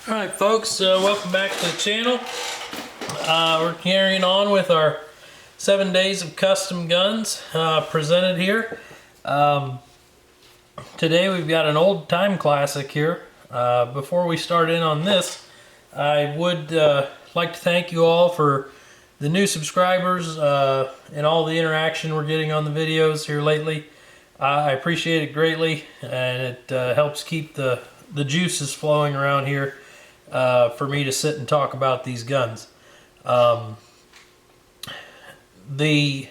Alright folks, welcome back to the channel. We're carrying on with our 7 days of custom guns presented here. Today we've got an old time classic here. Before we start in on this, I would like to thank you all for the new subscribers and all the interaction we're getting on the videos here lately. I appreciate it greatly, and it helps keep the juices flowing around here for me to sit and talk about these guns. The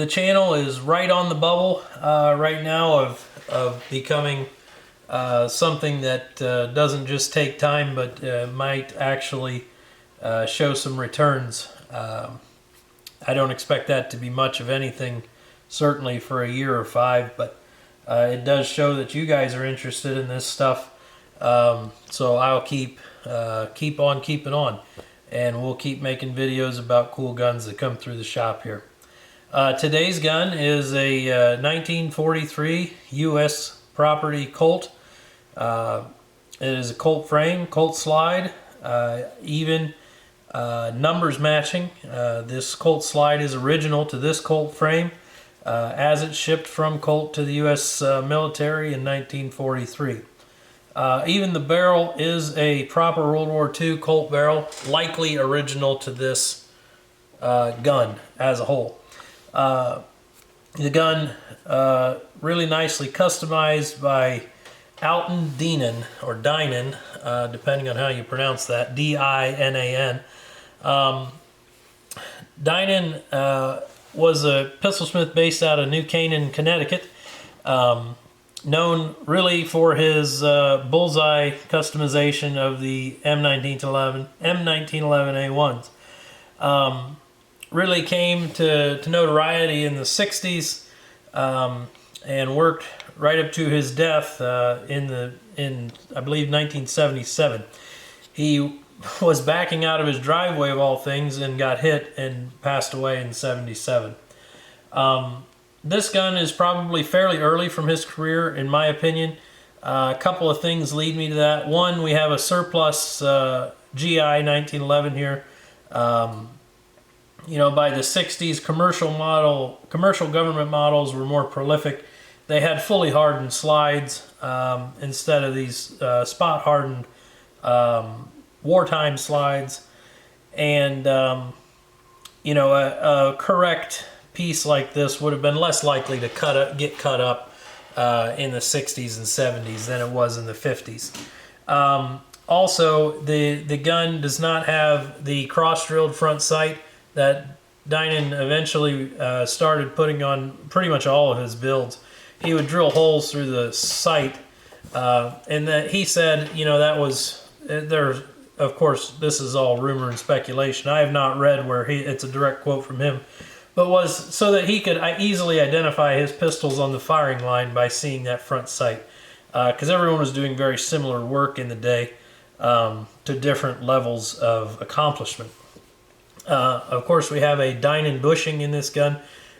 channel is right on the bubble right now of becoming something that doesn't just take time, but might actually show some returns. I don't expect that to be much of anything, certainly for a year or 5, but it does show that you guys are interested in this stuff. So I'll keep on keeping on, and we'll keep making videos about cool guns that come through the shop here. Today's gun is a 1943 US Property Colt. It is a Colt frame, Colt slide, even numbers matching. This Colt slide is original to this Colt frame, as it shipped from Colt to the U.S. military in 1943. Even the barrel is a proper World War II Colt barrel, likely original to this gun as a whole. The gun really nicely customized by Alton Dinan, or Dinan, depending on how you pronounce that, D-I-N-A-N. Dinan was a pistolsmith based out of New Canaan, Connecticut, known really for his bullseye customization of the M1911A1s. Really came to notoriety in the 60s and worked right up to his death in I believe 1977. He was backing out of his driveway of all things and got hit and passed away in 77. This gun is probably fairly early from his career, in my opinion. A couple of things lead me to that. One, we have a surplus GI 1911 here. You know, by the 60s, commercial government models were more prolific. They had fully hardened slides instead of these spot hardened wartime slides. And you know, a correct piece like this would have been less likely to get cut up in the 60s and 70s than it was in the 50s. Also, the gun does not have the cross-drilled front sight that Dinan eventually started putting on pretty much all of his builds. He would drill holes through the sight, and that he said, you know, that was there. Of course, this is all rumor and speculation. I have not read where it's a direct quote from him, but was so that he could easily identify his pistols on the firing line by seeing that front sight, because everyone was doing very similar work in the day to different levels of accomplishment. Of course, we have a Dinan bushing in this gun.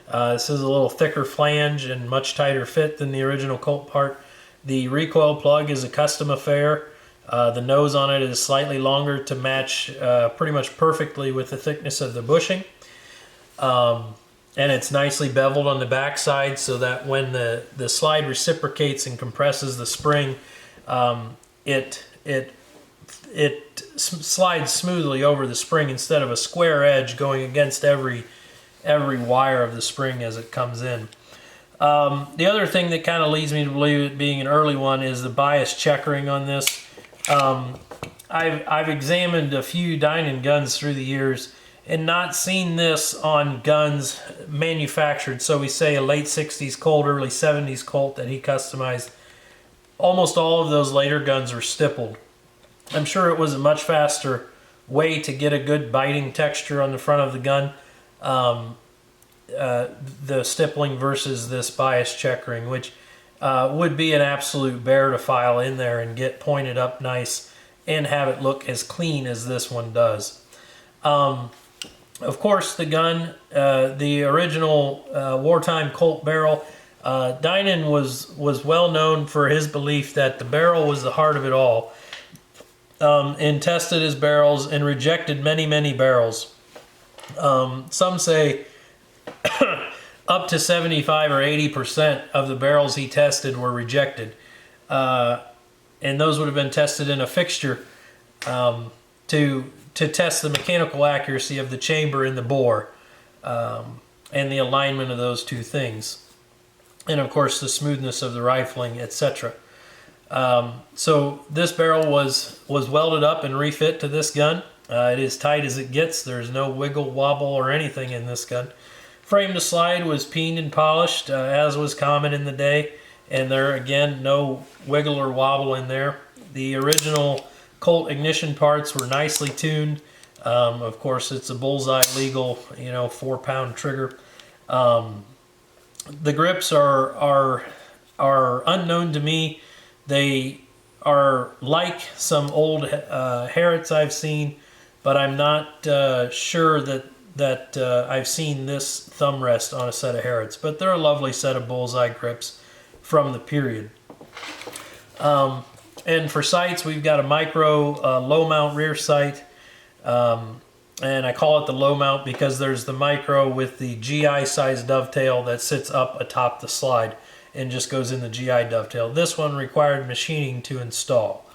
This is a little thicker flange and much tighter fit than the original Colt part. The recoil plug is a custom affair. The nose on it is slightly longer to match pretty much perfectly with the thickness of the bushing. And it's nicely beveled on the back side so that when the slide reciprocates and compresses the spring, it slides smoothly over the spring instead of a square edge going against every wire of the spring as it comes in. The other thing that kind of leads me to believe it being an early one is the bias checkering on this. I've examined a few Dinan guns through the years and not seen this on guns manufactured. So we say a late 60s Colt, early 70s Colt that he customized. Almost all of those later guns were stippled. I'm sure it was a much faster way to get a good biting texture on the front of the gun, the stippling versus this bias checkering, which would be an absolute bear to file in there and get pointed up nice and have it look as clean as this one does. Of course, the gun, the original wartime Colt barrel, Dinan was well known for his belief that the barrel was the heart of it all, and tested his barrels and rejected many barrels. Some say up to 75 or 80% of the barrels he tested were rejected. And those would have been tested in a fixture to test the mechanical accuracy of the chamber and the bore, and the alignment of those two things. And of course the smoothness of the rifling, etc. So this barrel was welded up and refit to this gun. It is tight as it gets. There's no wiggle, wobble, or anything in this gun. Frame to slide was peened and polished, as was common in the day. And there, again, no wiggle or wobble in there. The original Colt ignition parts were nicely tuned. Of course, it's a bullseye legal, 4-pound trigger. The grips are unknown to me. They are like some old Harrods I've seen, but I'm not sure that I've seen this thumb rest on a set of Harrods. But they're a lovely set of bullseye grips from the period. And for sights, we've got a micro low mount rear sight. And I call it the low mount because there's the micro with the GI size dovetail that sits up atop the slide and just goes in the GI dovetail. This one required machining to install.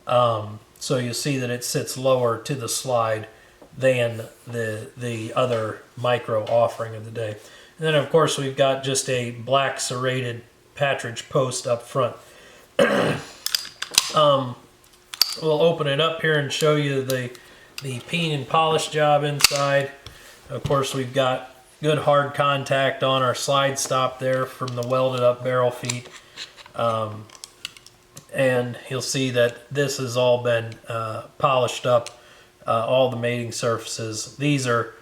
So you'll see that it sits lower to the slide than the other micro offering of the day. And then of course we've got just a black serrated patridge post up front. We'll open it up here and show you the peen and polish job inside. Of course we've got good hard contact on our slide stop there from the welded up barrel feet. And you'll see that this has all been polished up, all the mating surfaces. These are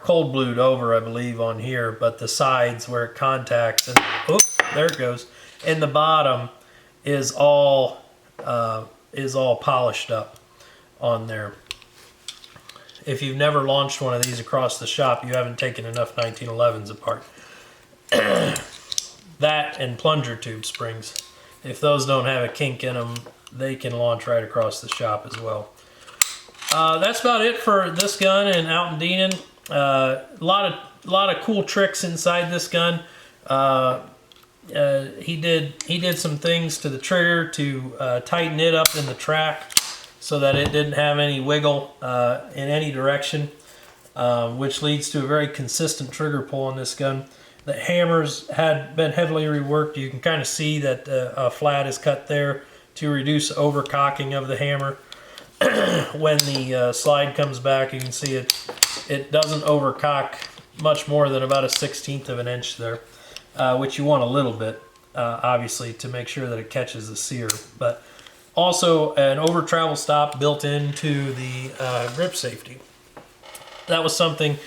cold blued over, I believe, on here, but the sides where it contacts, and oops, there it goes, and the bottom is all polished up on there. If you've never launched one of these across the shop, you haven't taken enough 1911s apart. That and plunger tube springs. If those don't have a kink in them, they can launch right across the shop as well. That's about it for this gun and Alton Dinan. A lot of cool tricks inside this gun. He did some things to the trigger to tighten it up in the track so that it didn't have any wiggle in any direction, which leads to a very consistent trigger pull on this gun. The hammers had been heavily reworked. You can kind of see that a flat is cut there to reduce overcocking of the hammer. When the slide comes back, you can see it doesn't overcock much more than about a 1/16 of an inch there, which you want a little bit, obviously, to make sure that it catches the sear. But also an over travel stop built into the grip safety. That was something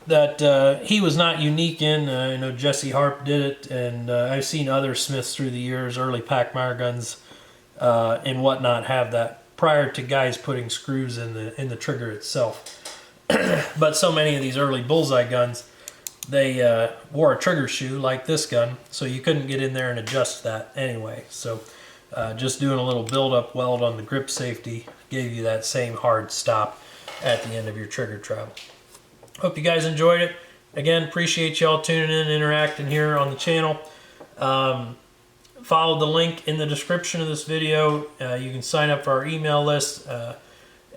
that he was not unique in. I know Jesse Harp did it, and I've seen other Smiths through the years, early Packmeyer guns and whatnot, have that prior to guys putting screws in the trigger itself. But so many of these early bullseye guns, they wore a trigger shoe like this gun, so you couldn't get in there and adjust that anyway. So just doing a little build-up weld on the grip safety gave you that same hard stop at the end of your trigger travel. Hope you guys enjoyed it. Again, appreciate y'all tuning in and interacting here on the channel. Follow the link in the description of this video. You can sign up for our email list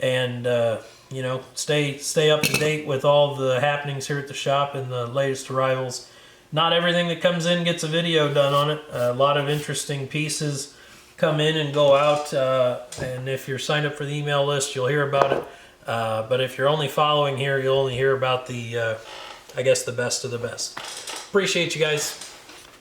and stay up to date with all the happenings here at the shop and the latest arrivals. Not everything that comes in gets a video done on it. A lot of interesting pieces come in and go out, and if you're signed up for the email list, you'll hear about it. But if you're only following here, you'll only hear about the, I guess, the best of the best. Appreciate you guys.